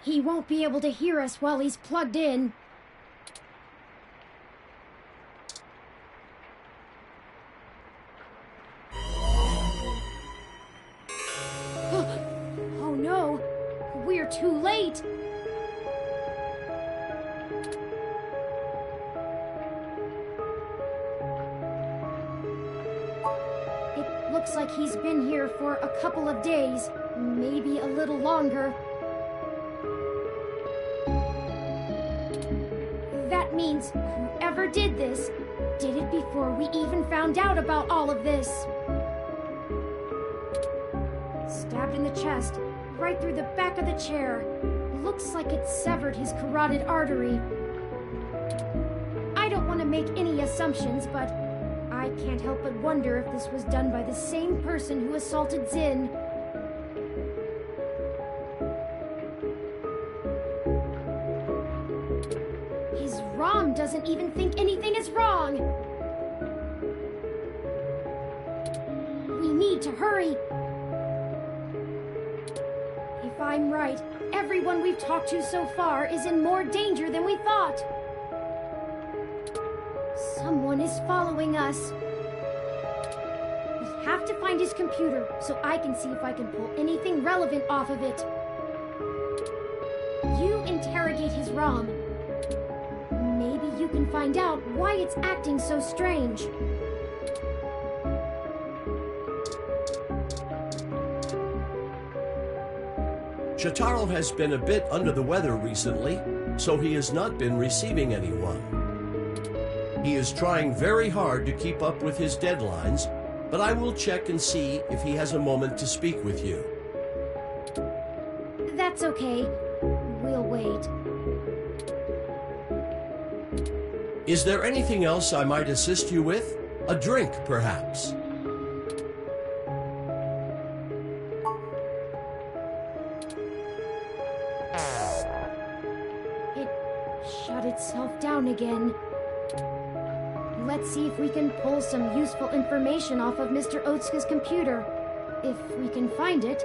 He won't be able to hear us while he's plugged in. Oh no! We're too late! It looks like he's been here for a couple of days, maybe a little longer. That means whoever did this did it before we even found out about all of this. Stabbed in the chest, right through the back of the chair. Looks like it severed his carotid artery. I don't want to make any assumptions, but I can't help but wonder if this was done by the same person who assaulted Zin. His ROM doesn't even think anything is wrong. We need to hurry. If I'm right, everyone we've talked to so far is in more danger than we thought. Someone is following us. We have to find his computer so I can see if I can pull anything relevant off of it. You interrogate his ROM. Maybe you can find out why it's acting so strange. Shotaro has been a bit under the weather recently, so he has not been receiving anyone. He is trying very hard to keep up with his deadlines, but I will check and see if he has a moment to speak with you. That's okay. We'll wait. Is there anything else I might assist you with? A drink, perhaps? It shut itself down again. Let's see if we can pull some useful information off of Mr. Otsuka's computer. If we can find it.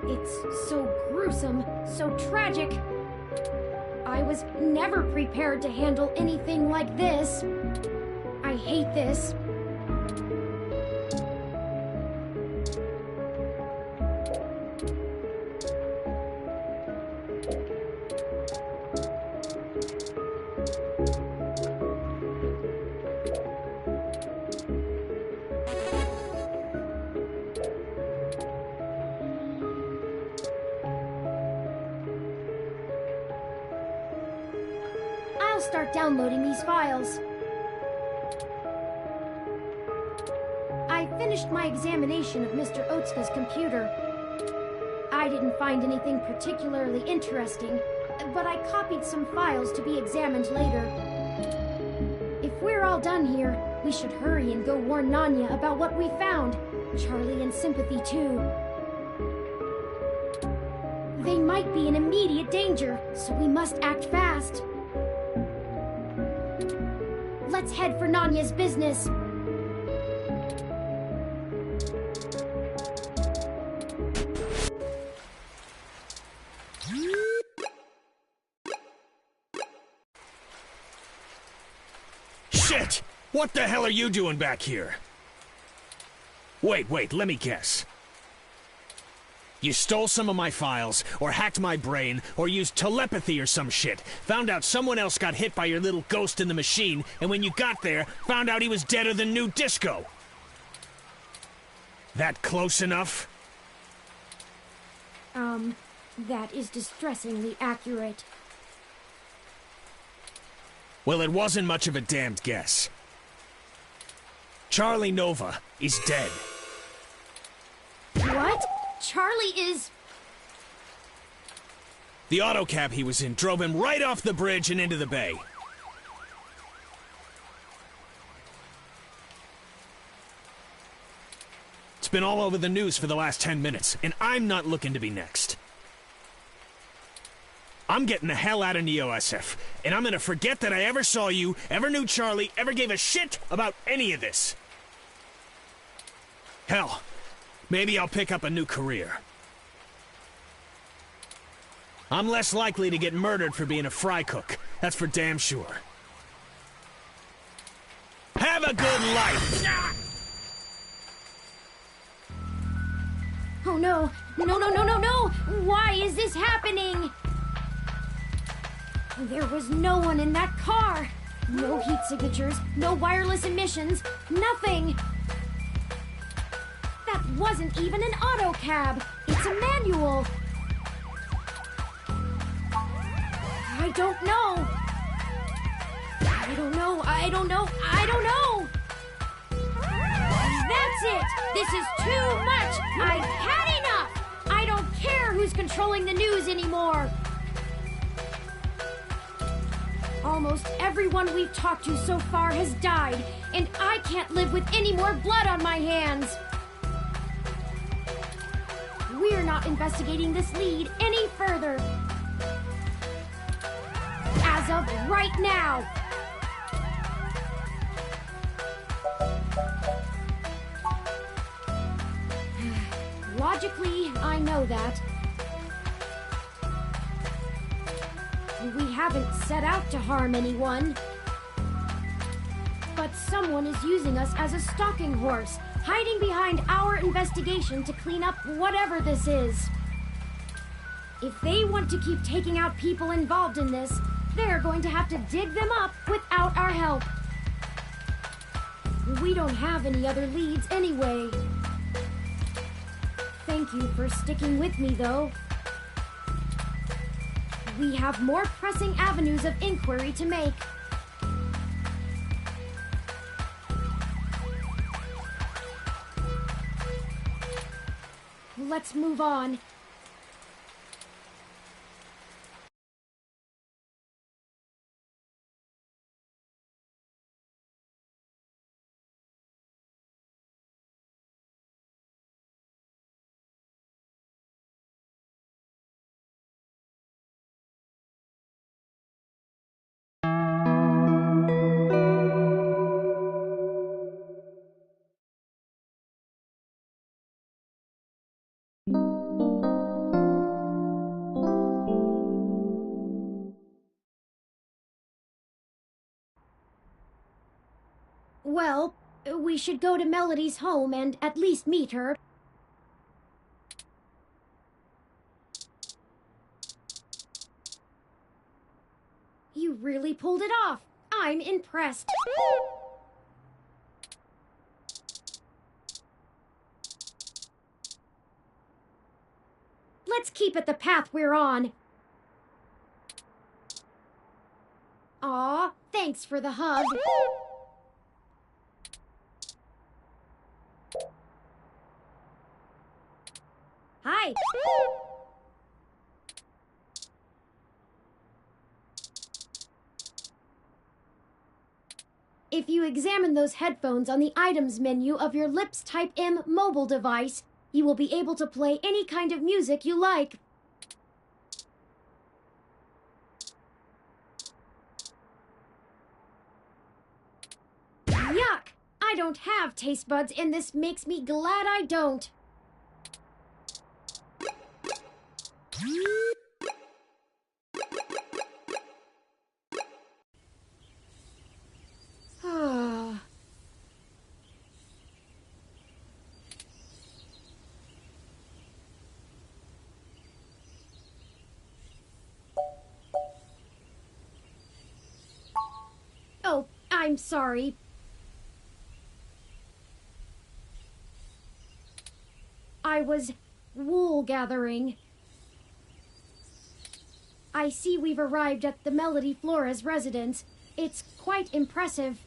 It's so gruesome, so tragic. I was never prepared to handle anything like this. I hate this. I'll start downloading these files. I finished my examination of Mr. Otsuka's computer. I didn't find anything particularly interesting, but I copied some files to be examined later. If we're all done here, we should hurry and go warn Nanya about what we found. Charlie and Sympathy, too. They might be in immediate danger, so we must act fast. Let's head for Nanya's business. Shit! What the hell are you doing back here? Wait, let me guess. You stole some of my files, or hacked my brain, or used telepathy or some shit. Found out someone else got hit by your little ghost in the machine, and when you got there, found out he was deader than New Disco. That close enough? That is distressingly accurate. Well, it wasn't much of a damned guess. Charlie Nova is dead. What? Charlie is... The autocab he was in drove him right off the bridge and into the bay. It's been all over the news for the last 10 minutes, and I'm not looking to be next. I'm getting the hell out of NeoSF, and I'm gonna forget that I ever saw you, ever knew Charlie, ever gave a shit about any of this. Hell, maybe I'll pick up a new career. I'm less likely to get murdered for being a fry cook. That's for damn sure. Have a good life! Oh no! No, no, no, no, no! Why is this happening? There was no one in that car! No heat signatures, no wireless emissions, nothing! That wasn't even an auto cab! It's a manual! I don't know! I don't know, I don't know, I don't know! That's it! This is too much! I've had enough! I don't care who's controlling the news anymore! Almost everyone we've talked to so far has died, and I can't live with any more blood on my hands! We're not investigating this lead any further. As of right now! Logically, I know that. We haven't set out to harm anyone. But someone is using us as a stalking horse, hiding behind our investigation to clean up whatever this is. If they want to keep taking out people involved in this, they're going to have to dig them up without our help. We don't have any other leads anyway. Thank you for sticking with me, though. We have more pressing avenues of inquiry to make. Let's move on. Well, we should go to Melody's home and at least meet her. You really pulled it off. I'm impressed. Let's keep it the path we're on. Aw, thanks for the hug. Hi. If you examine those headphones on the items menu of your Lips Type M mobile device, you will be able to play any kind of music you like. Yuck! I don't have taste buds, and this makes me glad I don't. Oh, I'm sorry. I was wool gathering. I see we've arrived at the Melody Flores residence. It's quite impressive.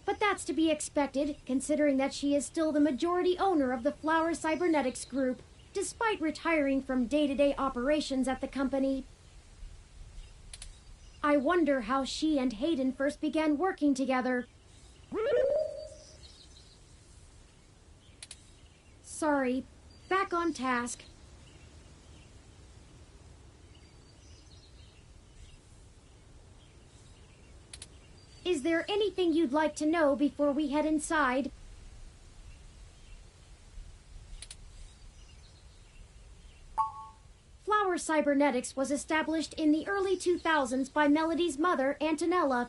But that's to be expected, considering that she is still the majority owner of the Flower Cybernetics Group, despite retiring from day-to-day operations at the company. I wonder how she and Hayden first began working together. Sorry, back on task. Is there anything you'd like to know before we head inside? Flower Cybernetics was established in the early 2000s by Melody's mother, Antonella.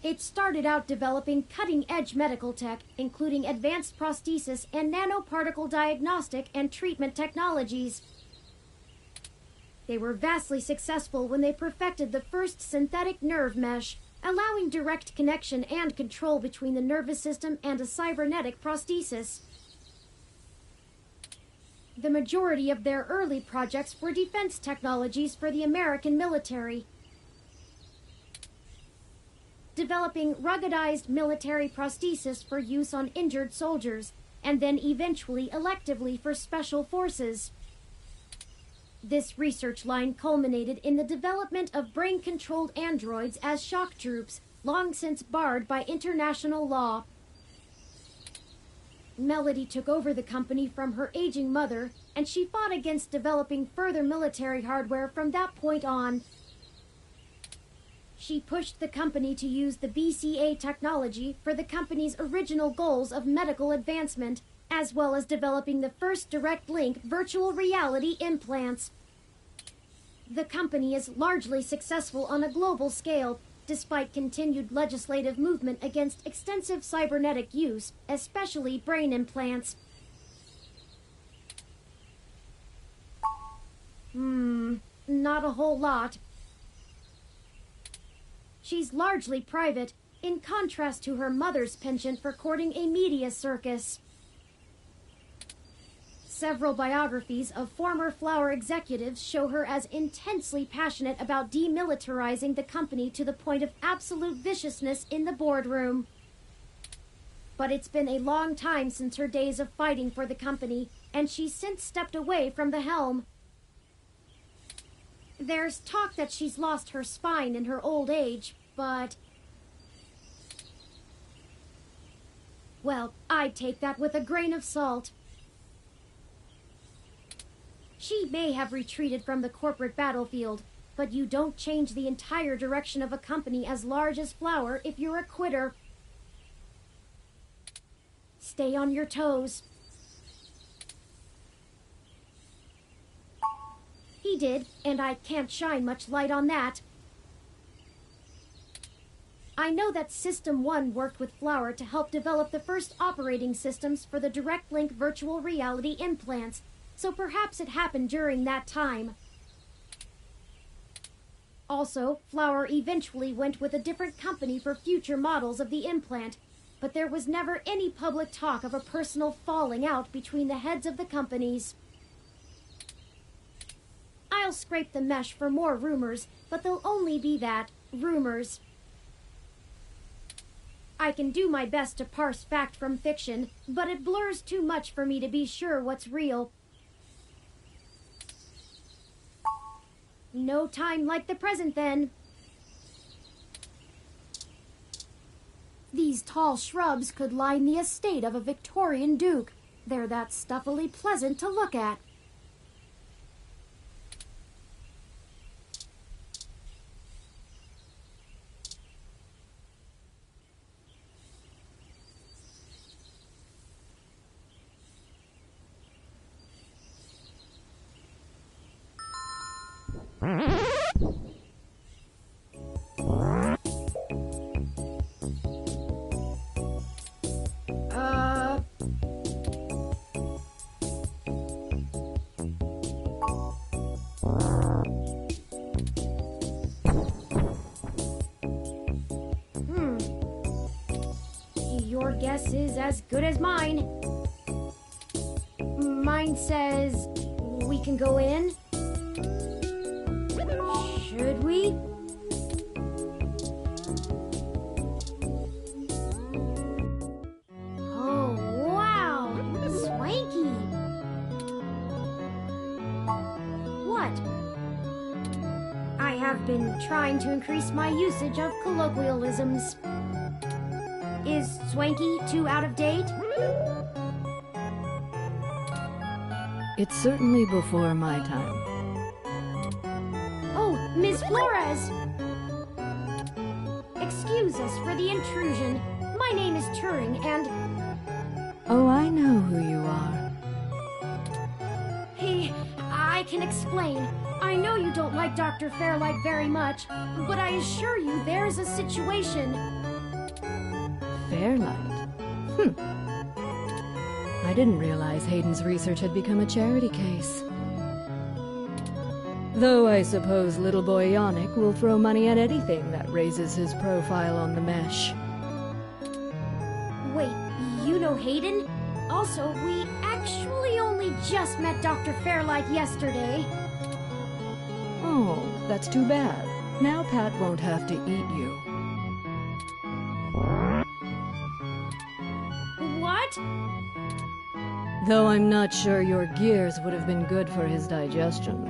It started out developing cutting-edge medical tech, including advanced prosthesis and nanoparticle diagnostic and treatment technologies. They were vastly successful when they perfected the first synthetic nerve mesh, allowing direct connection and control between the nervous system and a cybernetic prosthesis. The majority of their early projects were defense technologies for the American military, developing ruggedized military prosthesis for use on injured soldiers, and then eventually electively for special forces. This research line culminated in the development of brain-controlled androids as shock troops, long since barred by international law. Melody took over the company from her aging mother, and she fought against developing further military hardware from that point on. She pushed the company to use the VCA technology for the company's original goals of medical advancement, as well as developing the first direct link virtual reality implants. The company is largely successful on a global scale, despite continued legislative movement against extensive cybernetic use, especially brain implants. Not a whole lot. She's largely private, in contrast to her mother's penchant for courting a media circus. Several biographies of former Flower executives show her as intensely passionate about demilitarizing the company to the point of absolute viciousness in the boardroom. But it's been a long time since her days of fighting for the company, and she's since stepped away from the helm. There's talk that she's lost her spine in her old age, but... well, I'd take that with a grain of salt. She may have retreated from the corporate battlefield, but you don't change the entire direction of a company as large as Flower if you're a quitter. Stay on your toes. He did, and I can't shine much light on that. I know that System 1 worked with Flower to help develop the first operating systems for the Direct Link virtual reality implants, so perhaps it happened during that time. Also, Flower eventually went with a different company for future models of the implant, but there was never any public talk of a personal falling out between the heads of the companies. I'll scrape the mesh for more rumors, but they'll only be that, rumors. I can do my best to parse fact from fiction, but it blurs too much for me to be sure what's real. No time like the present, then. These tall shrubs could line the estate of a Victorian duke. They're that stuffily pleasant to look at. Your guess is as good as mine. Mine says we can go in. Should we? Oh, wow! Swanky! What? I have been trying to increase my usage of colloquialisms. Is swanky too out of date? It's certainly before my time. Oh, Miss Flores! excuse us for the intrusion. My name is Turing, and Oh, I know who you are. I can explain. I know you don't like Dr. Fairlight very much, but I assure you there's a situation. Fairlight? I didn't realize Hayden's research had become a charity case. Though I suppose little boy Yannick will throw money at anything that raises his profile on the mesh. Wait, you know Hayden? Also, we actually only just met Dr. Fairlight yesterday. Oh, that's too bad. Now Pat won't have to eat you. What? Though I'm not sure your gears would have been good for his digestion.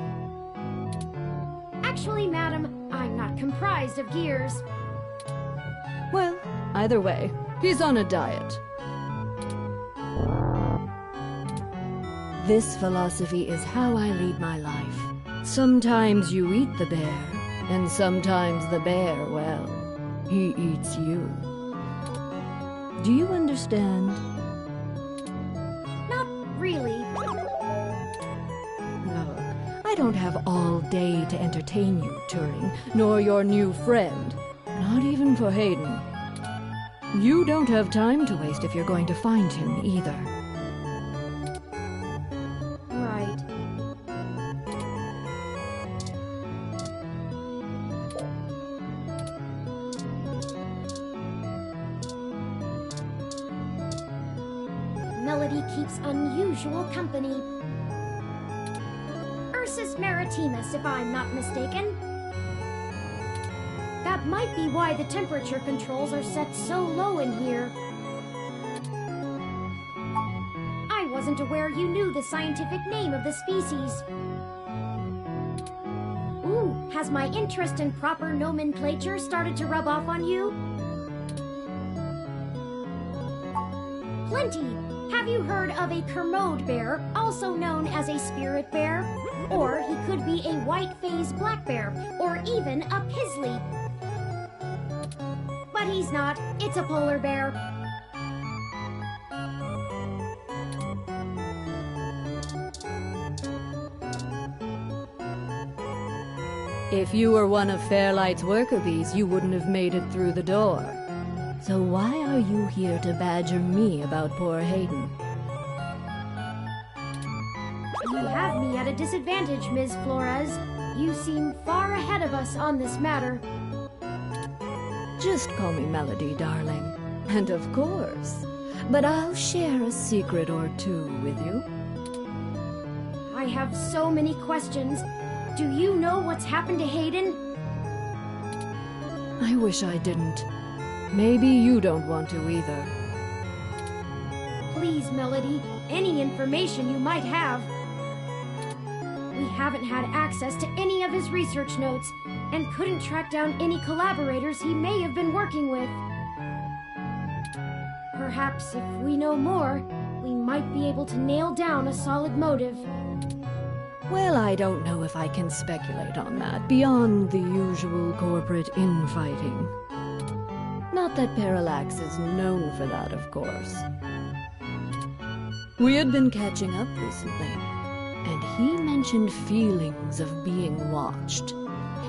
Actually, madam, I'm not comprised of gears. Well, either way, he's on a diet. This philosophy is how I lead my life. Sometimes you eat the bear, and sometimes the bear, well, he eats you. Do you understand? Not really. Look, I don't have all day to entertain you, Turing, nor your new friend. Not even for Hayden. You don't have time to waste if you're going to find him, either. Right. Melody keeps unusual company. Ursus maritimus, if I'm not mistaken. That might be why the temperature controls are set so low in here. I wasn't aware you knew the scientific name of the species. Ooh, has my interest in proper nomenclature started to rub off on you? Plenty. Have you heard of a Kermode bear, also known as a spirit bear? Or he could be a white-phase black bear, or even a Pisley. But he's not. It's a polar bear. If you were one of Fairlight's worker bees, you wouldn't have made it through the door. So why are you here to badger me about poor Hayden? You have me at a disadvantage, Ms. Flores. You seem far ahead of us on this matter. Just call me Melody, darling. And of course. But I'll share a secret or two with you. I have so many questions. Do you know what's happened to Hayden? I wish I didn't. Maybe you don't want to either. Please, Melody, any information you might have. We haven't had access to any of his research notes, and couldn't track down any collaborators he may have been working with. Perhaps if we know more, we might be able to nail down a solid motive. Well, I don't know if I can speculate on that, beyond the usual corporate infighting. Not that Parallax is known for that, of course. We had been catching up recently, and he mentioned feelings of being watched.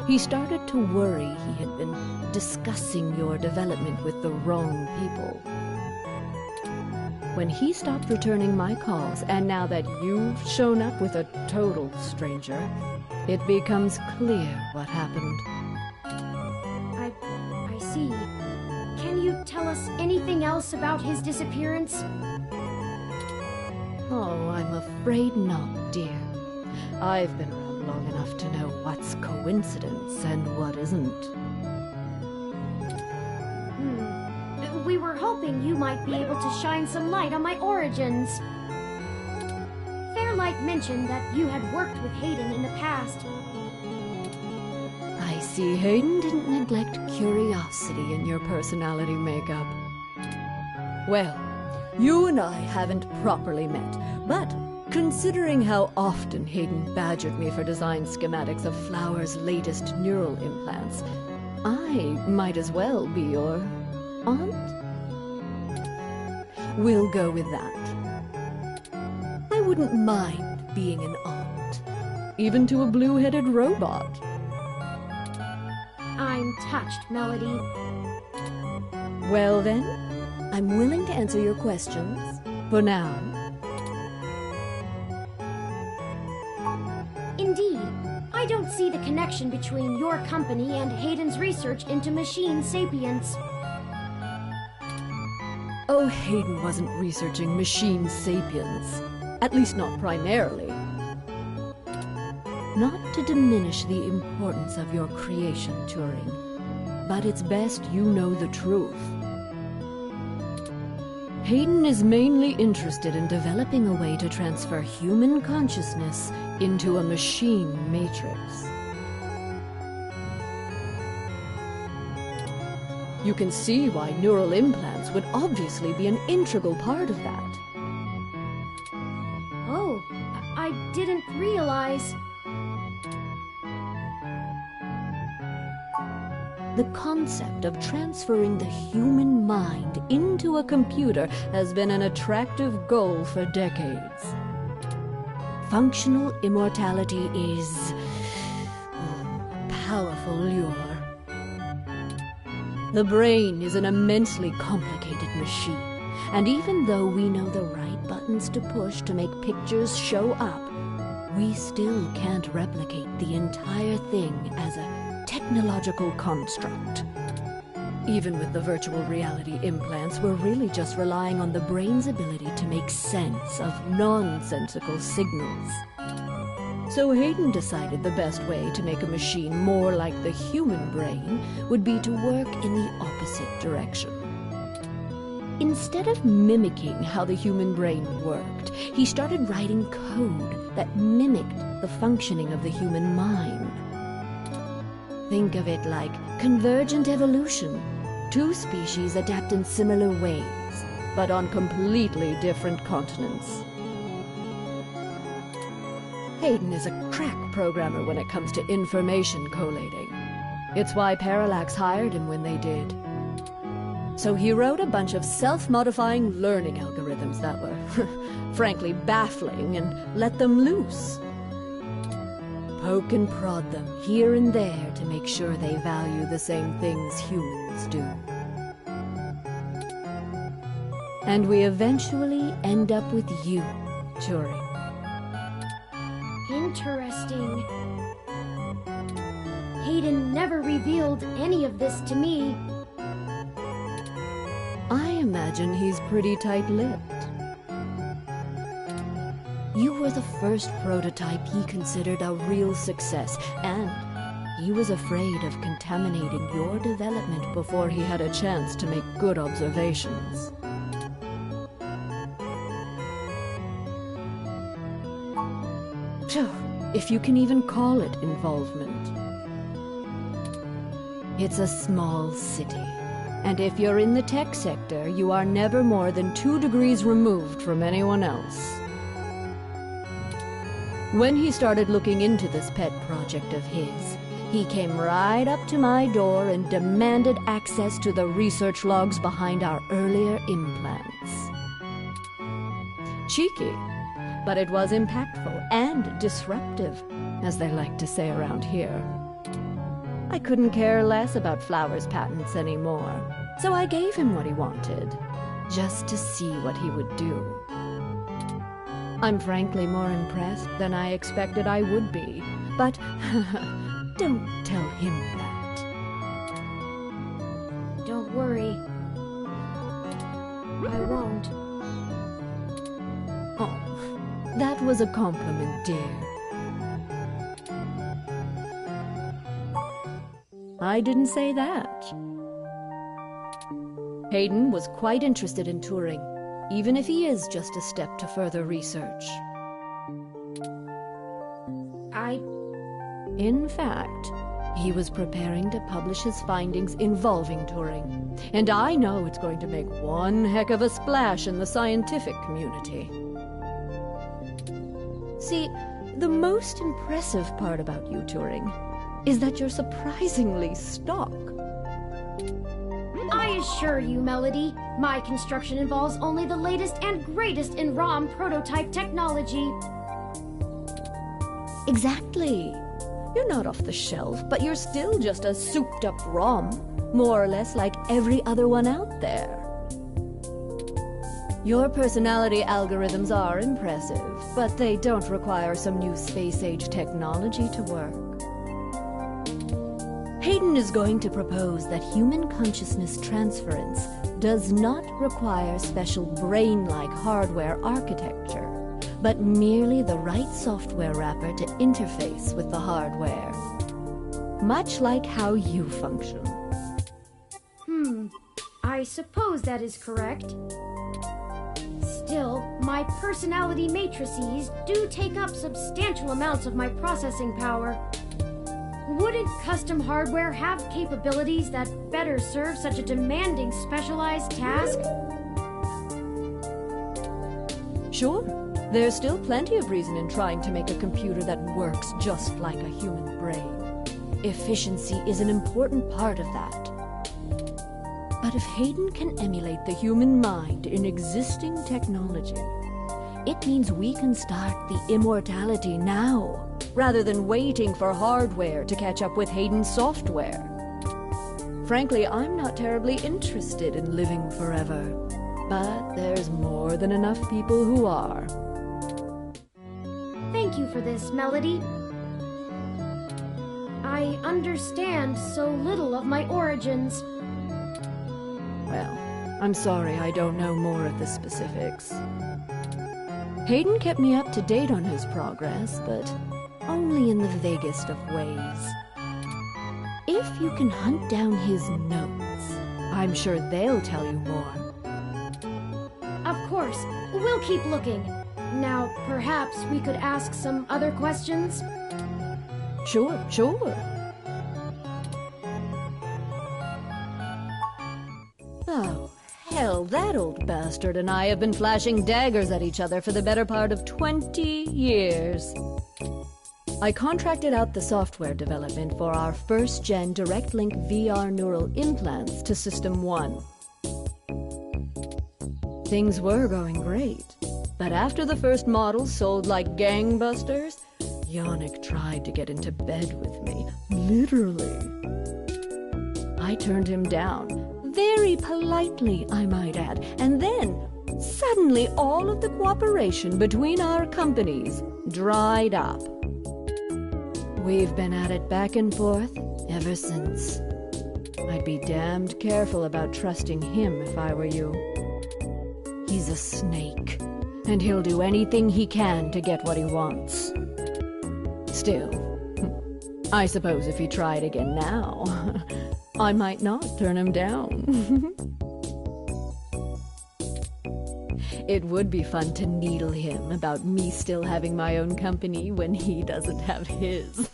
He started to worry he had been discussing your development with the wrong people. When he stopped returning my calls, and now that you've shown up with a total stranger, it becomes clear what happened. I see. Can you tell us anything else about his disappearance? Oh, I'm afraid not, dear. I've been around long enough to know what's coincidence and what isn't. We were hoping you might be able to shine some light on my origins. Fairlight mentioned that you had worked with Hayden in the past. I see Hayden didn't neglect curiosity in your personality makeup. Well, you and I haven't properly met, but considering how often Hayden badgered me for design schematics of Flower's latest neural implants, I might as well be your aunt. We'll go with that. I wouldn't mind being an aunt, even to a blue-headed robot. I'm touched, Melody. Well then, I'm willing to answer your questions, for now. Indeed, I don't see the connection between your company and Hayden's research into machine sapience. Oh, Hayden wasn't researching machine sapience. At least not primarily. Not to diminish the importance of your creation, Turing, but it's best you know the truth. Hayden is mainly interested in developing a way to transfer human consciousness into a machine matrix. You can see why neural implants would obviously be an integral part of that. Oh, I didn't realize. The concept of transferring the human mind into a computer has been an attractive goal for decades. Functional immortality is a powerful lure. The brain is an immensely complicated machine, and even though we know the right buttons to push to make pictures show up, we still can't replicate the entire thing as a technological construct. Even with the virtual reality implants, we're really just relying on the brain's ability to make sense of nonsensical signals. So Hayden decided the best way to make a machine more like the human brain would be to work in the opposite direction. Instead of mimicking how the human brain worked, he started writing code that mimicked the functioning of the human mind. Think of it like convergent evolution. Two species adapt in similar ways, but on completely different continents. Hayden is a crack programmer when it comes to information collating. It's why Parallax hired him when they did. So he wrote a bunch of self-modifying learning algorithms that were, frankly, baffling and let them loose. Poke and prod them here and there to make sure they value the same things humans do. And we eventually end up with you, Turing. Interesting. Hayden never revealed any of this to me. I imagine he's pretty tight-lipped. You were the first prototype he considered a real success, and he was afraid of contaminating your development before he had a chance to make good observations. Phew, if you can even call it involvement. It's a small city, and if you're in the tech sector, you are never more than 2 degrees removed from anyone else. When he started looking into this pet project of his, he came right up to my door and demanded access to the research logs behind our earlier implants. Cheeky, but it was impactful and disruptive, as they like to say around here. I couldn't care less about Flowers' patents anymore, so I gave him what he wanted, just to see what he would do. I'm frankly more impressed than I expected I would be, but don't tell him that. Don't worry. I won't. Oh, that was a compliment, dear. I didn't say that. Hayden was quite interested in Turing, even if he is just a step to further research. In fact, he was preparing to publish his findings involving Turing, and I know it's going to make one heck of a splash in the scientific community. See, the most impressive part about you, Turing, is that you're surprisingly stock. I assure you, Melody, my construction involves only the latest and greatest in ROM prototype technology. Exactly. You're not off the shelf, but you're still just a souped-up ROM, more or less like every other one out there. Your personality algorithms are impressive, but they don't require some new space-age technology to work. Hayden is going to propose that human consciousness transference does not require special brain-like hardware architecture, but merely the right software wrapper to interface with the hardware. Much like how you function. I suppose that is correct. Still, my personality matrices do take up substantial amounts of my processing power. Wouldn't custom hardware have capabilities that better serve such a demanding specialized task? Sure, there's still plenty of reason in trying to make a computer that works just like a human brain. Efficiency is an important part of that. But if Hayden can emulate the human mind in existing technology, it means we can start the immortality now, rather than waiting for hardware to catch up with Hayden's software. Frankly, I'm not terribly interested in living forever, but there's more than enough people who are. Thank you for this, Melody. I understand so little of my origins. Well, I'm sorry I don't know more of the specifics. Hayden kept me up to date on his progress, but only in the vaguest of ways. If you can hunt down his notes, I'm sure they'll tell you more. Of course, we'll keep looking. Now, perhaps we could ask some other questions? Sure. Oh, hell, that old bastard and I have been flashing daggers at each other for the better part of 20 years. I contracted out the software development for our first-gen direct-link VR neural implants to System 1. Things were going great, but after the first models sold like gangbusters, Yannick tried to get into bed with me, literally. I turned him down. Very politely, I might add. And then, suddenly, all of the cooperation between our companies dried up. We've been at it back and forth ever since. I'd be damned careful about trusting him if I were you. He's a snake, and he'll do anything he can to get what he wants. Still, I suppose if he tried again now, I might not turn him down. It would be fun to needle him about me still having my own company when he doesn't have his.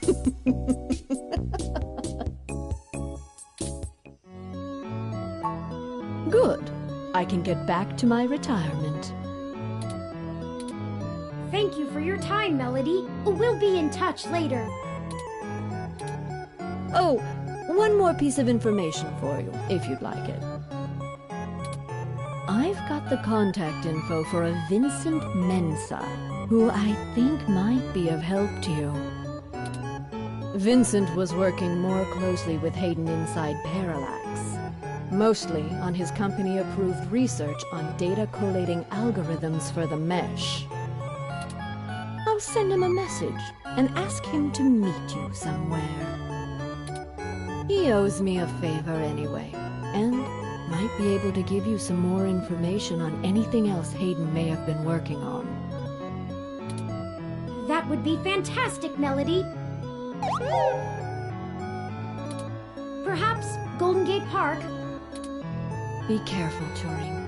Good. I can get back to my retirement. Thank you for your time, Melody. We'll be in touch later. Oh, one more piece of information for you, if you'd like it. I've got the contact info for a Vincent Mensa, who I think might be of help to you. Vincent was working more closely with Hayden inside Parallax, mostly on his company-approved research on data collating algorithms for the mesh. I'll send him a message and ask him to meet you somewhere. He owes me a favor anyway, and might be able to give you some more information on anything else Hayden may have been working on. That would be fantastic, Melody. Perhaps Golden Gate Park? Be careful, Turing.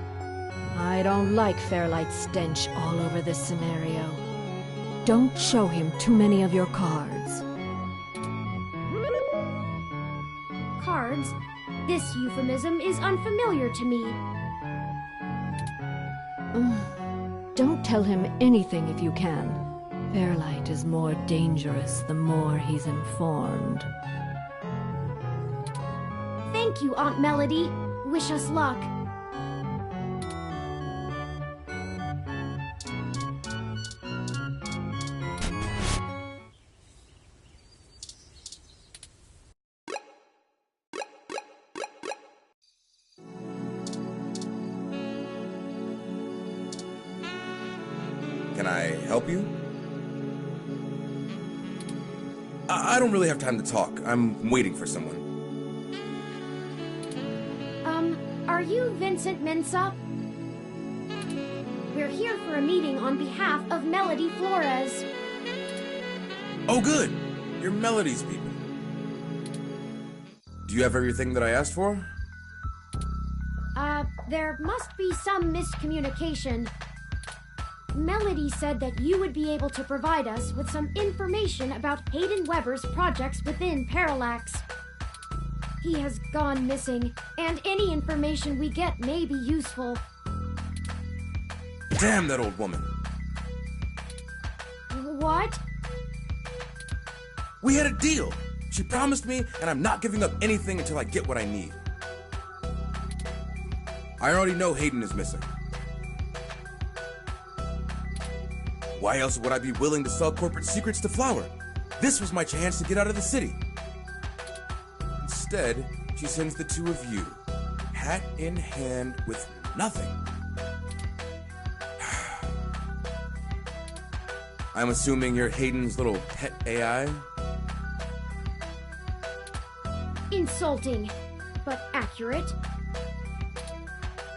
I don't like Fairlight's stench all over this scenario. Don't show him too many of your cards. Cards? This euphemism is unfamiliar to me. Don't tell him anything if you can. Fairlight is more dangerous the more he's informed. Thank you, Aunt Melody. Wish us luck. Can I help you? I don't really have time to talk. I'm waiting for someone. Are you Vincent Mensah? We're here for a meeting on behalf of Melody Flores. Oh, good. You're Melody's people. Do you have everything that I asked for? There must be some miscommunication. Melody said that you would be able to provide us with some information about Hayden Weber's projects within Parallax. He has gone missing, and any information we get may be useful. Damn that old woman. What? We had a deal. She promised me, and I'm not giving up anything until I get what I need. I already know Hayden is missing. Why else would I be willing to sell corporate secrets to Flower? This was my chance to get out of the city. Instead, she sends the two of you, hat in hand with nothing. I'm assuming you're Hayden's little pet AI? Insulting, but accurate.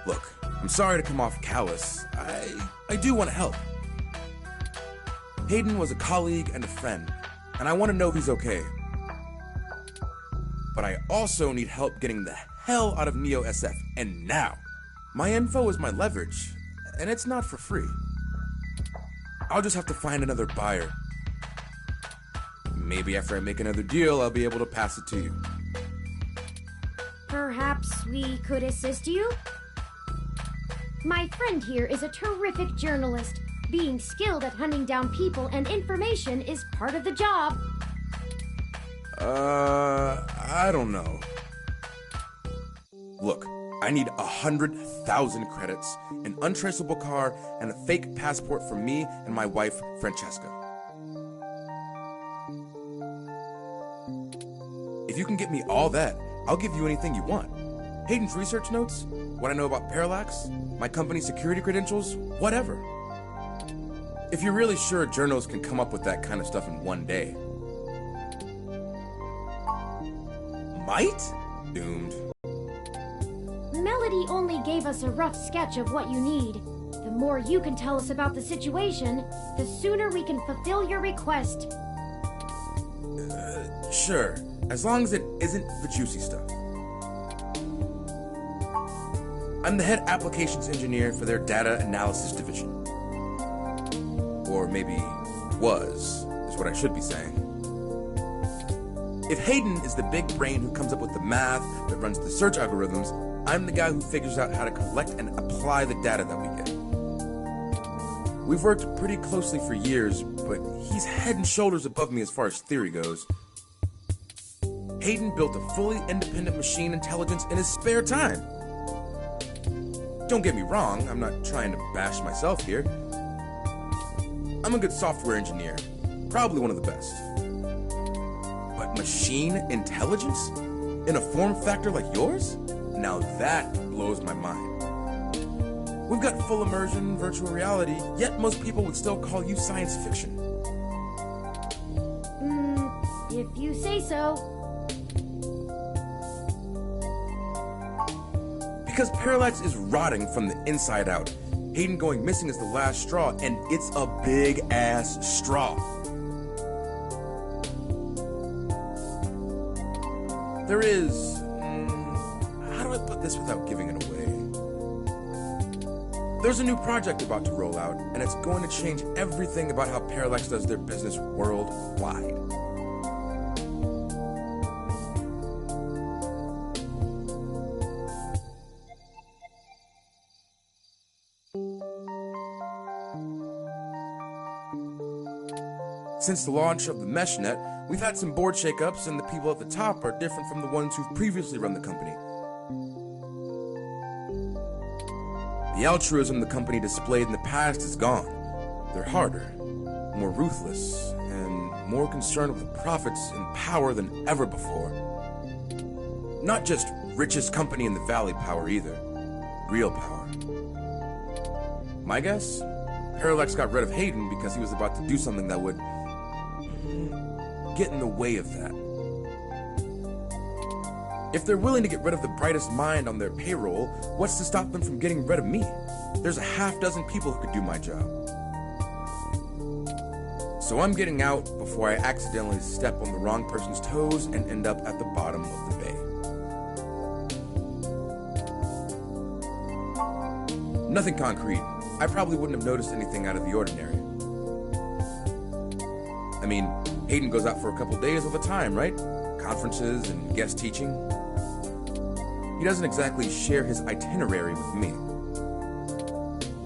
Look, I'm sorry to come off callous. I do want to help. Hayden was a colleague and a friend, and I want to know he's okay. But I also need help getting the hell out of Neo SF, and now. My info is my leverage, and it's not for free. I'll just have to find another buyer. Maybe after I make another deal, I'll be able to pass it to you. Perhaps we could assist you? My friend here is a terrific journalist. Being skilled at hunting down people and information is part of the job. I don't know. Look, I need 100,000 credits, an untraceable car, and a fake passport for me and my wife, Francesca. If you can get me all that, I'll give you anything you want. Hayden's research notes, what I know about Parallax, my company's security credentials, whatever. If you're really sure journals can come up with that kind of stuff in one day. Might? Doomed. Melody only gave us a rough sketch of what you need. The more you can tell us about the situation, the sooner we can fulfill your request. Sure, as long as it isn't the juicy stuff. I'm the head applications engineer for their data analysis division. Or maybe was, is what I should be saying. If Hayden is the big brain who comes up with the math that runs the search algorithms, I'm the guy who figures out how to collect and apply the data that we get. We've worked pretty closely for years, but he's head and shoulders above me as far as theory goes. Hayden built a fully independent machine intelligence in his spare time. Don't get me wrong, I'm not trying to bash myself here. I'm a good software engineer, probably one of the best. But machine intelligence? In a form factor like yours? Now that blows my mind. We've got full immersion, virtual reality, yet most people would still call you science fiction. If you say so. Because Parallax is rotting from the inside out. Hayden going missing is the last straw, and it's a big-ass straw. There is... how do I put this without giving it away? There's a new project about to roll out, and it's going to change everything about how Parallax does their business worldwide. Since the launch of the MeshNet, we've had some board shakeups, and the people at the top are different from the ones who've previously run the company. The altruism the company displayed in the past is gone. They're harder, more ruthless, and more concerned with the profits and power than ever before. Not just richest company in the Valley power either. Real power. My guess? Parallax got rid of Hayden because he was about to do something that would get in the way of that. If they're willing to get rid of the brightest mind on their payroll, what's to stop them from getting rid of me? There's a half dozen people who could do my job. So I'm getting out before I accidentally step on the wrong person's toes and end up at the bottom of the bay. Nothing concrete. I probably wouldn't have noticed anything out of the ordinary. I mean, Hayden goes out for a couple days all the time, right? Conferences and guest teaching. He doesn't exactly share his itinerary with me.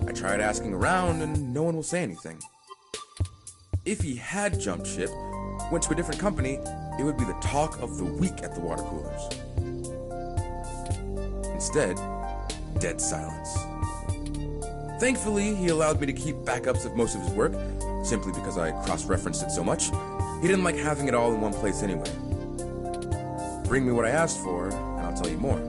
I tried asking around and no one will say anything. If he had jumped ship, went to a different company, it would be the talk of the week at the water coolers. Instead, dead silence. Thankfully, he allowed me to keep backups of most of his work, simply because I cross-referenced it so much. He didn't like having it all in one place anyway. Bring me what I asked for, and I'll tell you more.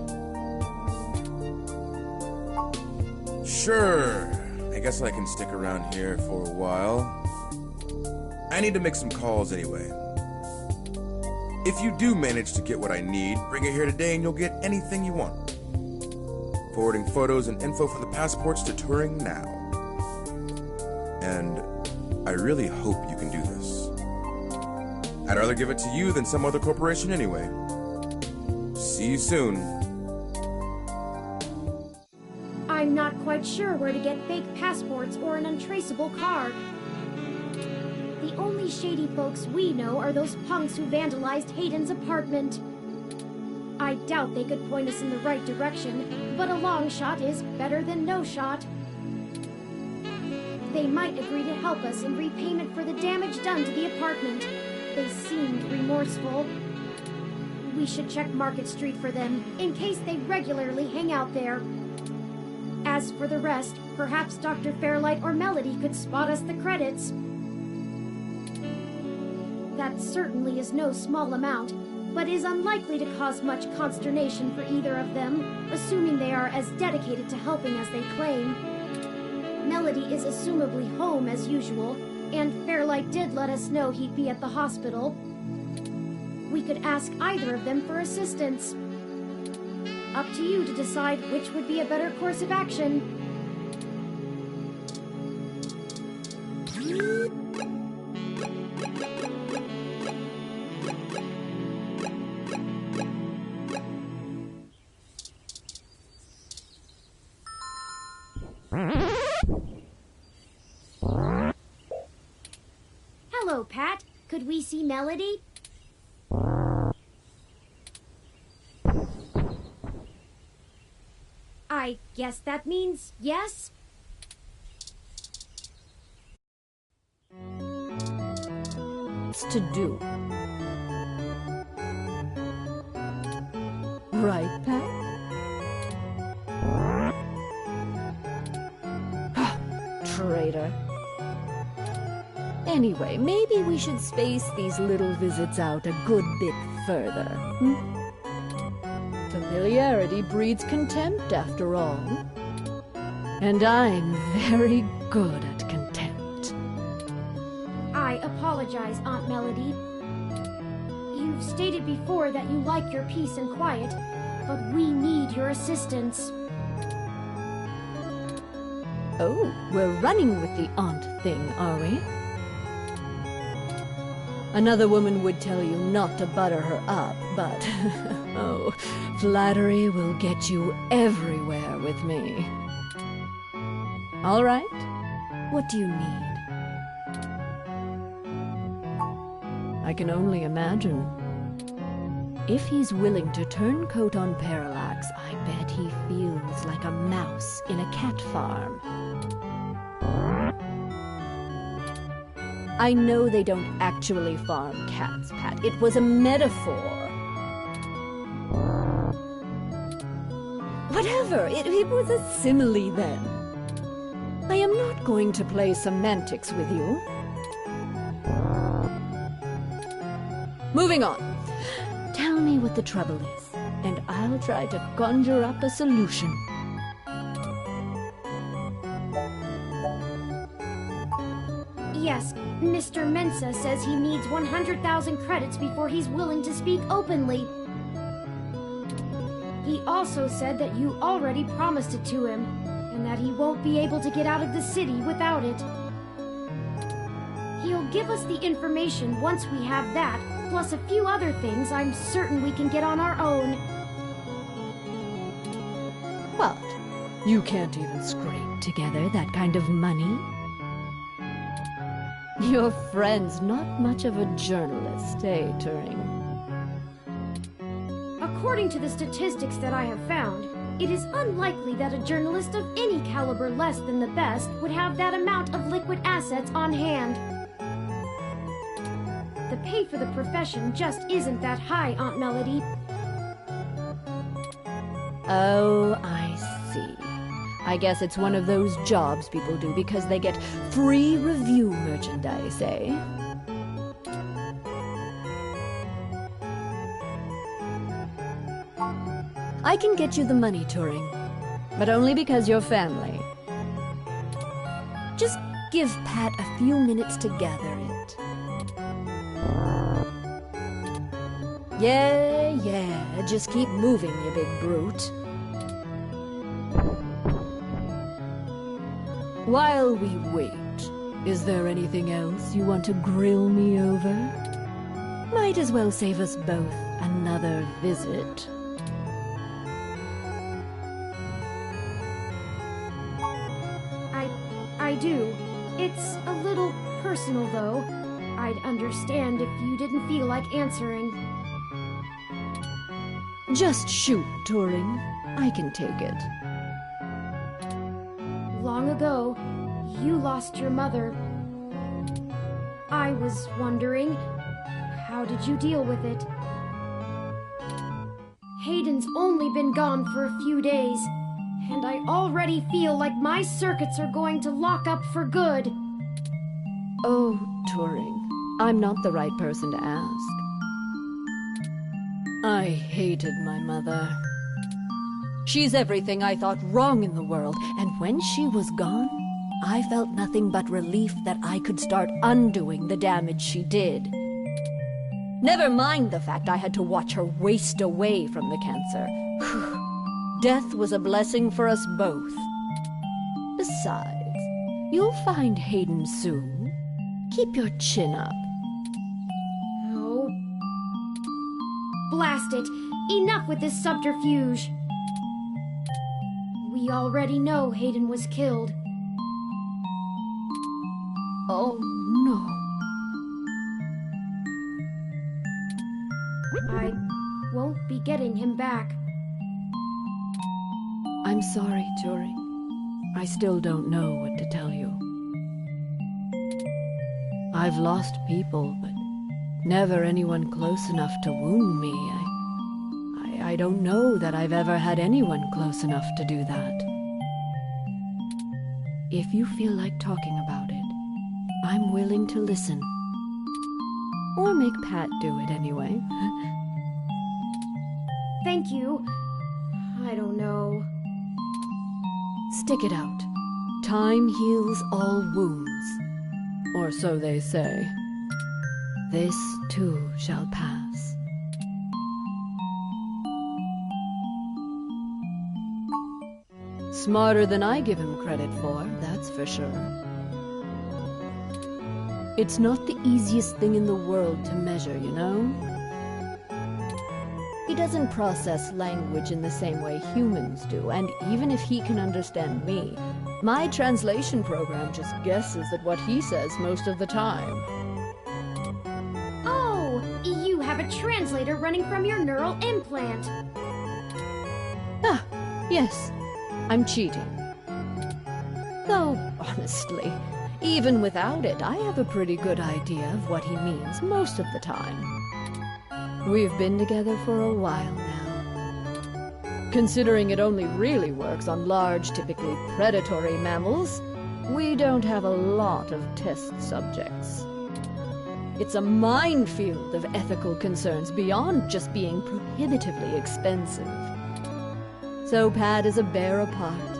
Sure, I guess I can stick around here for a while. I need to make some calls anyway. If you do manage to get what I need, bring it here today and you'll get anything you want. Forwarding photos and info for the passports to Turing now. And I really hope you can do this. I'd rather give it to you than some other corporation anyway. See you soon. I'm not quite sure where to get fake passports or an untraceable card. The only shady folks we know are those punks who vandalized Hayden's apartment. I doubt they could point us in the right direction, but a long shot is better than no shot. They might agree to help us in repayment for the damage done to the apartment. They seemed remorseful. We should check Market Street for them, in case they regularly hang out there. As for the rest, perhaps Dr. Fairlight or Melody could spot us the credits. That certainly is no small amount, but is unlikely to cause much consternation for either of them, assuming they are as dedicated to helping as they claim. Melody is assumably home as usual, and Fairlight did let us know he'd be at the hospital. We could ask either of them for assistance. Up to you to decide which would be a better course of action. Hello, Pat. Could we see Melody? I guess that means yes? What's to do? Right, Pat? Traitor. Anyway, maybe we should space these little visits out a good bit further. Familiarity breeds contempt, after all. And I'm very good at contempt. I apologize, Aunt Melody. You've stated before that you like your peace and quiet, but we need your assistance. Oh, we're running with the aunt thing, are we? Another woman would tell you not to butter her up, but oh, flattery will get you everywhere with me. All right, what do you need? I can only imagine. If he's willing to turn coat on Parallax, I bet he feels like a mouse in a cat farm. I know they don't actually farm cats, Pat. It was a metaphor. Whatever, it was a simile then. I am not going to play semantics with you. Moving on. Tell me what the trouble is, and I'll try to conjure up a solution. Yes, Mr. Mensa says he needs 100,000 credits before he's willing to speak openly. He also said that you already promised it to him, and that he won't be able to get out of the city without it. He'll give us the information once we have that, plus a few other things I'm certain we can get on our own. What? You can't even scrape together that kind of money? Your friend's not much of a journalist, eh, Turing? According to the statistics that I have found, it is unlikely that a journalist of any caliber less than the best would have that amount of liquid assets on hand. The pay for the profession just isn't that high, Aunt Melody. Oh, I see. I guess it's one of those jobs people do because they get free review merchandise, eh? I can get you the money, Turing, but only because you're family. Just give Pat a few minutes to gather it. Yeah, just keep moving, you big brute. While we wait, is there anything else you want to grill me over? Might as well save us both another visit. I do. It's a little personal, though. I'd understand if you didn't feel like answering. Just shoot, Turing. I can take it. Long ago, you lost your mother. I was wondering, how did you deal with it? Hayden's only been gone for a few days, and I already feel like my circuits are going to lock up for good. Oh, Turing, I'm not the right person to ask. I hated my mother. She's everything I thought wrong in the world, and when she was gone, I felt nothing but relief that I could start undoing the damage she did. Never mind the fact I had to watch her waste away from the cancer. Death was a blessing for us both. Besides, you'll find Hayden soon. Keep your chin up. Oh. Blast it! Enough with this subterfuge! We already know Hayden was killed. Oh, no. I won't be getting him back. I'm sorry, Turing. I still don't know what to tell you. I've lost people, but never anyone close enough to wound me. I don't know that I've ever had anyone close enough to do that. If you feel like talking about it, I'm willing to listen. Or make Pat do it anyway. Thank you. I don't know. Stick it out. Time heals all wounds. Or so they say. This too shall pass. Smarter than I give him credit for, that's for sure. It's not the easiest thing in the world to measure, you know? He doesn't process language in the same way humans do, and even if he can understand me, my translation program just guesses at what he says most of the time. Oh, you have a translator running from your neural implant. Ah, yes, I'm cheating. Though, honestly, Even without it, I have a pretty good idea of what he means most of the time. We've been together for a while now. Considering it only really works on large, typically predatory mammals, we don't have a lot of test subjects. It's a minefield of ethical concerns beyond just being prohibitively expensive. So Pad is a bear apart,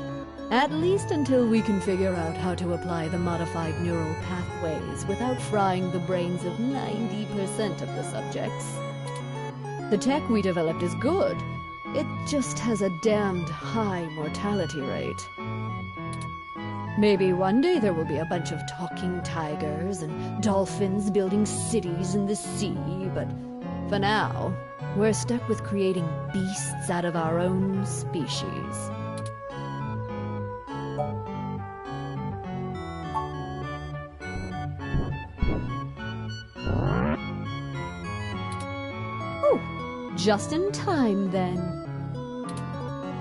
at least until we can figure out how to apply the modified neural pathways without frying the brains of 90% of the subjects. The tech we developed is good. It just has a damned high mortality rate. Maybe one day there will be a bunch of talking tigers and dolphins building cities in the sea, but for now, we're stuck with creating beasts out of our own species. Oh, just in time then.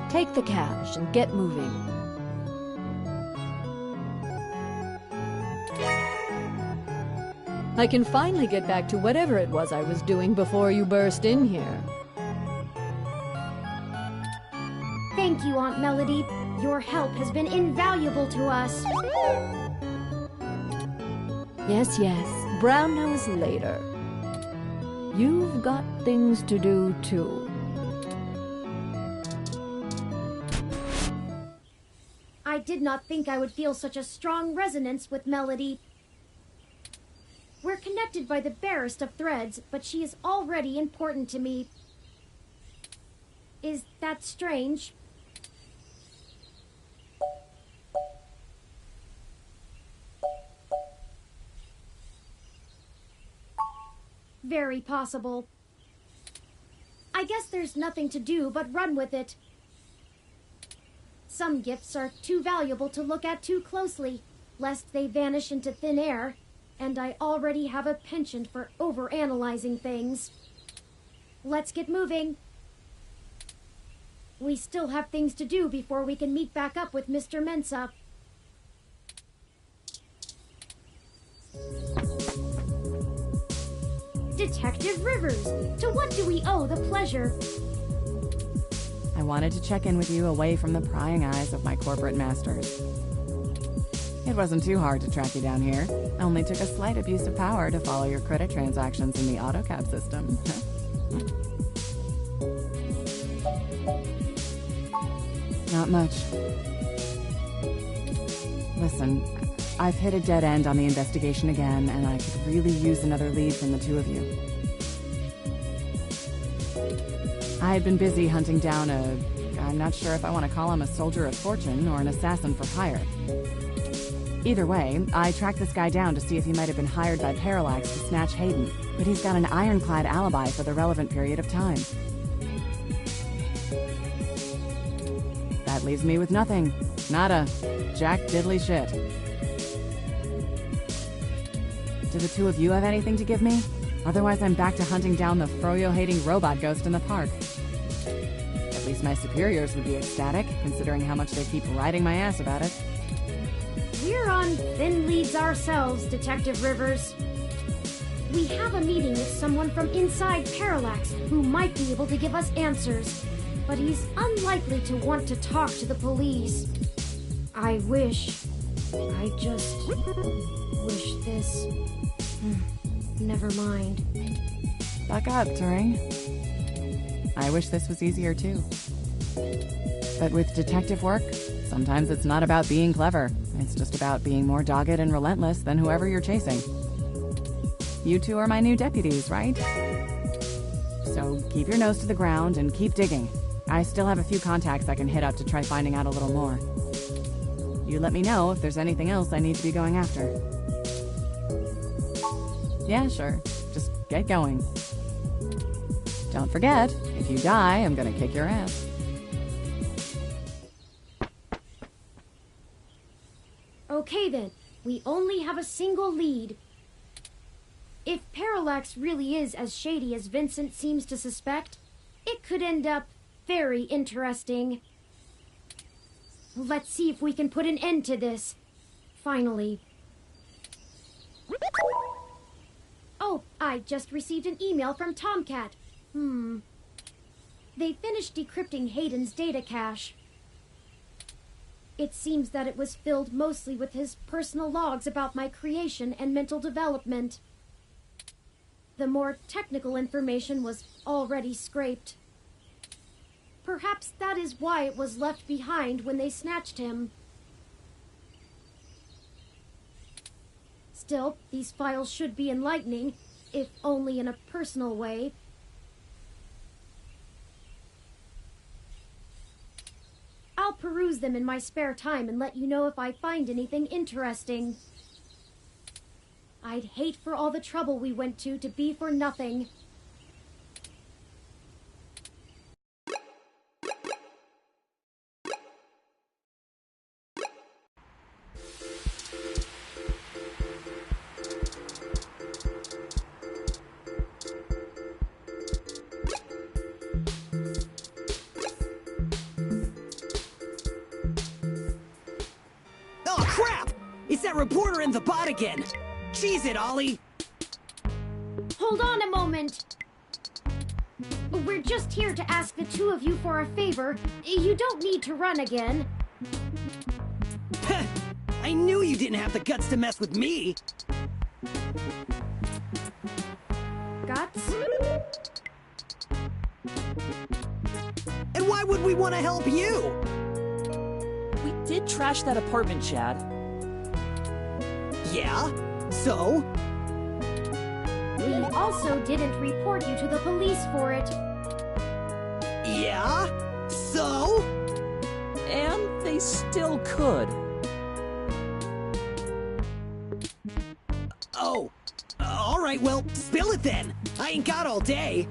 Take the cash and get moving. I can finally get back to whatever it was I was doing before you burst in here. Thank you, Aunt Melody. Your help has been invaluable to us. Yes, brown nose later. You've got things to do, too. I did not think I would feel such a strong resonance with Melody. We're connected by the barest of threads, but she is already important to me. Is that strange? Very possible. I guess there's nothing to do but run with it. Some gifts are too valuable to look at too closely, lest they vanish into thin air. And I already have a penchant for overanalyzing things. Let's get moving. We still have things to do before we can meet back up with Mr. Mensah. Detective Rivers, to what do we owe the pleasure? I wanted to check in with you away from the prying eyes of my corporate masters. It wasn't too hard to track you down here. Only took a slight abuse of power to follow your credit transactions in the AutoCAD system. Not much. Listen, I've hit a dead end on the investigation again, and I could really use another lead from the two of you. I had been busy hunting down I'm not sure if I want to call him a soldier of fortune or an assassin for hire. Either way, I tracked this guy down to see if he might have been hired by Parallax to snatch Hayden, but he's got an ironclad alibi for the relevant period of time. That leaves me with nothing. Nada. Jack diddly shit. Do the two of you have anything to give me? Otherwise I'm back to hunting down the froyo-hating robot ghost in the park. At least my superiors would be ecstatic, considering how much they keep riding my ass about it. We're on thin leads ourselves, Detective Rivers. We have a meeting with someone from inside Parallax who might be able to give us answers, but he's unlikely to want to talk to the police. I just wish this... Never mind. Buck up, Turing. I wish this was easier too. But with detective work, sometimes it's not about being clever. It's just about being more dogged and relentless than whoever you're chasing. You two are my new deputies, right? So keep your nose to the ground and keep digging. I still have a few contacts I can hit up to try finding out a little more. You let me know if there's anything else I need to be going after. Yeah, sure. Just get going. Don't forget, if you die, I'm gonna kick your ass. Okay then, we only have a single lead. If Parallax really is as shady as Vincent seems to suspect, it could end up very interesting. Let's see if we can put an end to this. Finally. I just received an email from Tomcat. They finished decrypting Hayden's data cache. It seems that it was filled mostly with his personal logs about my creation and mental development. The more technical information was already scraped. Perhaps that is why it was left behind when they snatched him. Still, these files should be enlightening, if only in a personal way. I'll peruse them in my spare time and let you know if I find anything interesting. I'd hate for all the trouble we went to be for nothing. Oh, crap! It's that reporter in the bot again! Cheese it, Ollie! Hold on a moment! We're just here to ask the two of you for a favor. You don't need to run again. I knew you didn't have the guts to mess with me! Guts? And why would we want to help you? We did trash that apartment, Chad. Yeah? So? We also didn't report you to the police for it. Yeah? So? And they still could. Oh. Alright, well, spill it then. I ain't got all day.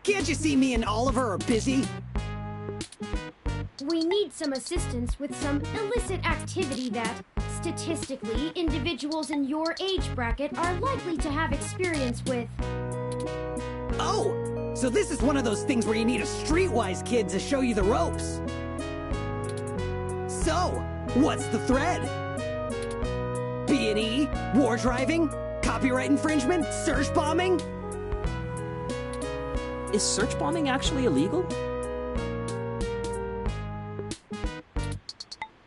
Can't you see me and Oliver are busy? We need some assistance with some illicit activity that, statistically, individuals in your age bracket are likely to have experience with. Oh! So this is one of those things where you need a streetwise kid to show you the ropes. So, what's the thread? B&E? War driving? Copyright infringement? Search bombing? Is search bombing actually illegal?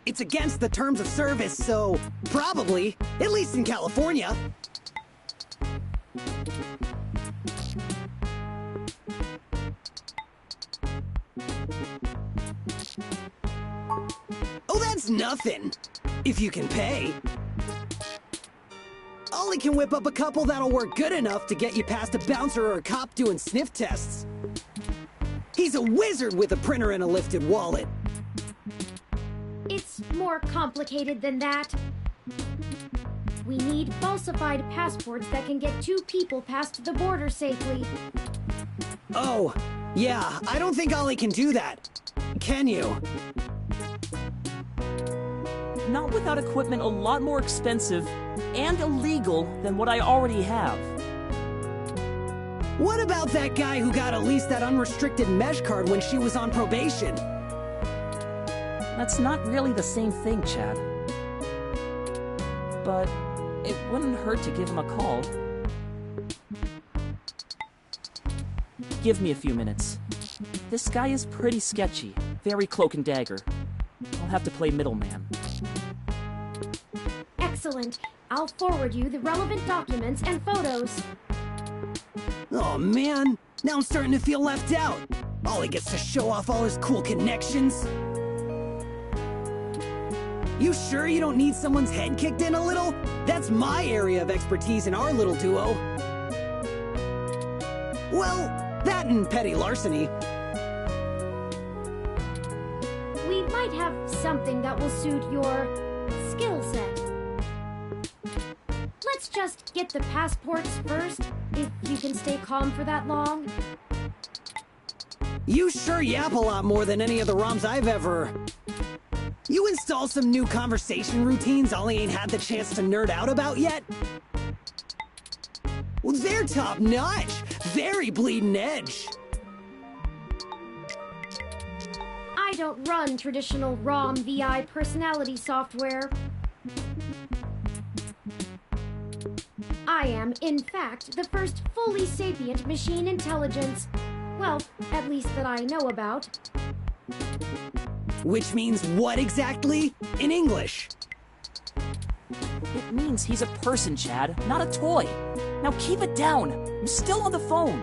It's against the terms of service, so probably, at least in California. Oh, that's nothing, if you can pay. Ollie can whip up a couple that'll work good enough to get you past a bouncer or a cop doing sniff tests. He's a wizard with a printer and a lifted wallet. It's more complicated than that. We need falsified passports that can get two people past the border safely. Oh, yeah, I don't think Ollie can do that. Can you? Not without equipment a lot more expensive and illegal than what I already have. What about that guy who got at least that unrestricted mesh card when she was on probation? That's not really the same thing, Chad. But it wouldn't hurt to give him a call. Give me a few minutes. This guy is pretty sketchy, very cloak and dagger. I'll have to play middleman. Excellent. I'll forward you the relevant documents and photos. Oh man, now I'm starting to feel left out. Ollie gets to show off all his cool connections. You sure you don't need someone's head kicked in a little? That's my area of expertise in our little duo. Well, that and petty larceny. We might have something that will suit your skill set. Let's just get the passports first, if you can stay calm for that long. You sure yap a lot more than any of the ROMs I've ever... You install some new conversation routines Ollie ain't had the chance to nerd out about yet? Well, they're top-notch. Very bleeding edge. I don't run traditional ROM VI personality software. I am, in fact, the first fully sapient machine intelligence. Well, at least that I know about. Which means what exactly? In English? It means he's a person, Chad, not a toy. Now keep it down. I'm still on the phone.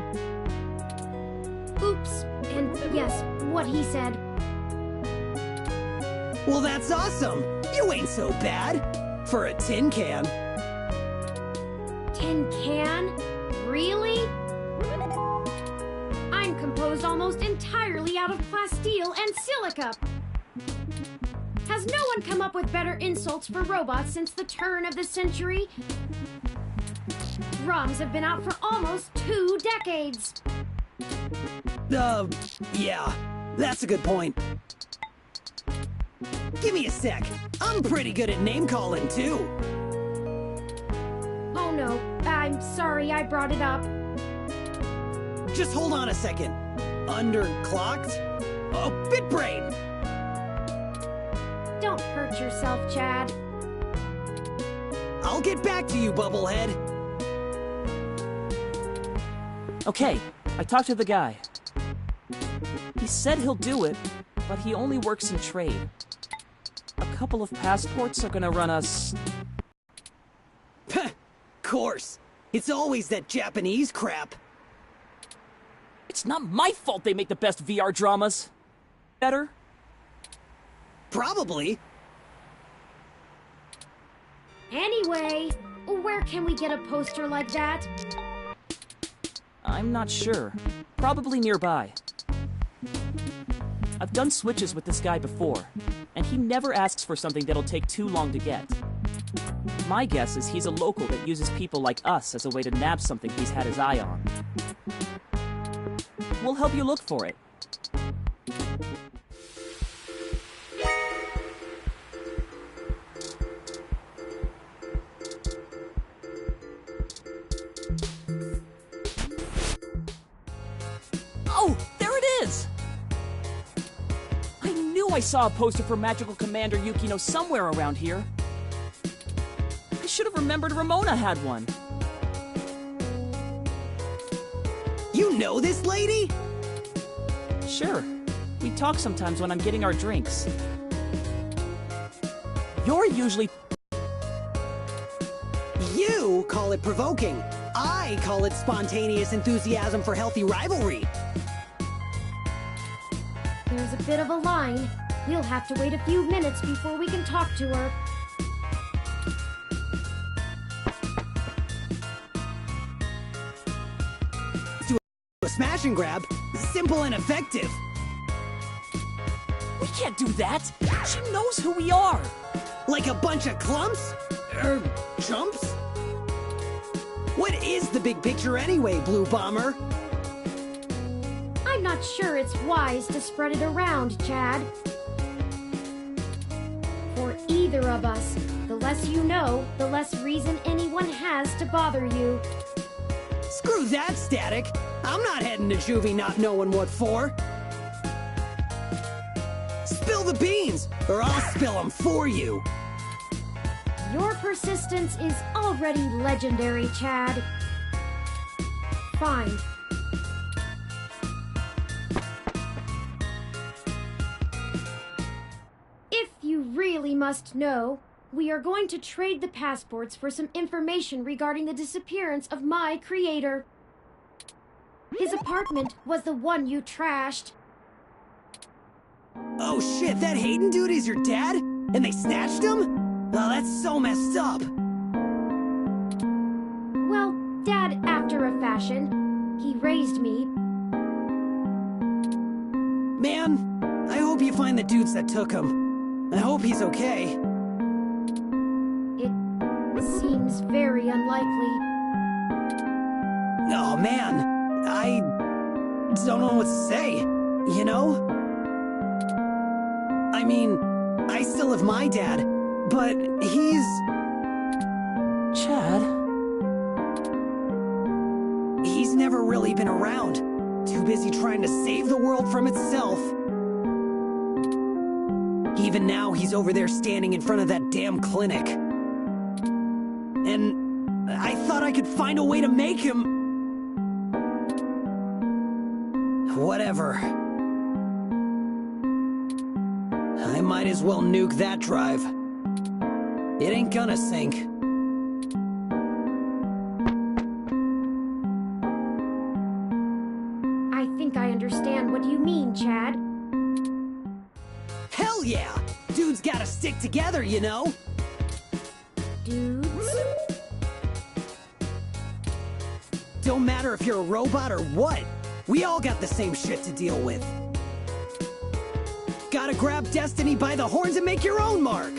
Oops. And yes, what he said. Well, that's awesome. You ain't so bad. For a tin can. Tin can? Really? I'm composed almost entirely out of plasteel and silica. Has no one come up with better insults for robots since the turn of the century? ROMs have been out for almost 2 decades. Yeah, that's a good point. Give me a sec. I'm pretty good at name calling, too. Oh no, I'm sorry I brought it up. Just hold on a second. Underclocked? Oh, BitBrain! Don't hurt yourself, Chad. I'll get back to you, Bubblehead. Okay, I talked to the guy. He said he'll do it, but he only works in trade. A couple of passports are gonna run us... Course. It's always that Japanese crap. It's not my fault they make the best VR dramas. Better? Probably. Anyway, where can we get a poster like that? I'm not sure. Probably nearby. I've done switches with this guy before, and he never asks for something that'll take too long to get. My guess is he's a local that uses people like us as a way to nab something he's had his eye on. We'll help you look for it. Oh, there it is! I knew I saw a poster for Magical Commander Yukino somewhere around here. I should have remembered Ramona had one. You know this lady? Sure. We talk sometimes when I'm getting our drinks. You're usually... You call it provoking. I call it spontaneous enthusiasm for healthy rivalry. There's a bit of a line. We'll have to wait a few minutes before we can talk to her. Do a smash and grab. Simple and effective. We can't do that! She knows who we are! Like a bunch of clumps? Chumps? What is the big picture anyway, Blue Bomber? I'm not sure it's wise to spread it around, Chad. For either of us, the less you know, the less reason anyone has to bother you. Screw that, Static. I'm not heading to juvie not knowing what for. Spill the beans, or I'll spill them for you. Your persistence is already legendary, Chad. Fine. If you really must know, we are going to trade the passports for some information regarding the disappearance of my creator. His apartment was the one you trashed. Oh shit, that Hayden dude is your dad? And they snatched him? Oh, that's so messed up. Well, Dad after a fashion. He raised me. Man, I hope you find the dudes that took him. I hope he's okay. It seems very unlikely. Oh man, I don't know what to say, you know? I mean, I still have my dad, but he's... Chad? He's never really been around. Too busy trying to save the world from itself. Even now, he's over there standing in front of that damn clinic. And I thought thought I could find a way to make him... Whatever. I might as well nuke that drive. It ain't gonna sync. I think I understand what you mean, Chad. Hell yeah! Dudes gotta stick together, you know? Dudes? Don't matter if you're a robot or what. We all got the same shit to deal with. Gotta grab destiny by the horns and make your own mark.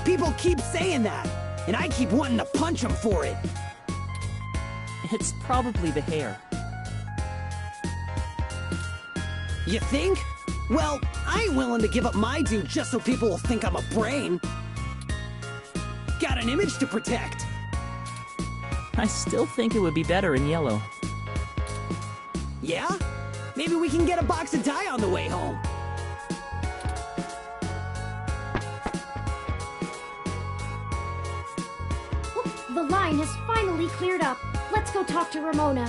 People keep saying that, and I keep wanting to punch them for it. It's probably the hair. You think? Well, I ain't willing to give up my dude just so people will think I'm a brain. Got an image to protect. I still think it would be better in yellow. Yeah? Maybe we can get a box of dye on the way home. The line has finally cleared up. Let's go talk to Ramona.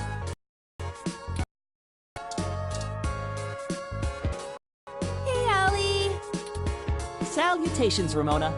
Hey, Allie! Salutations, Ramona.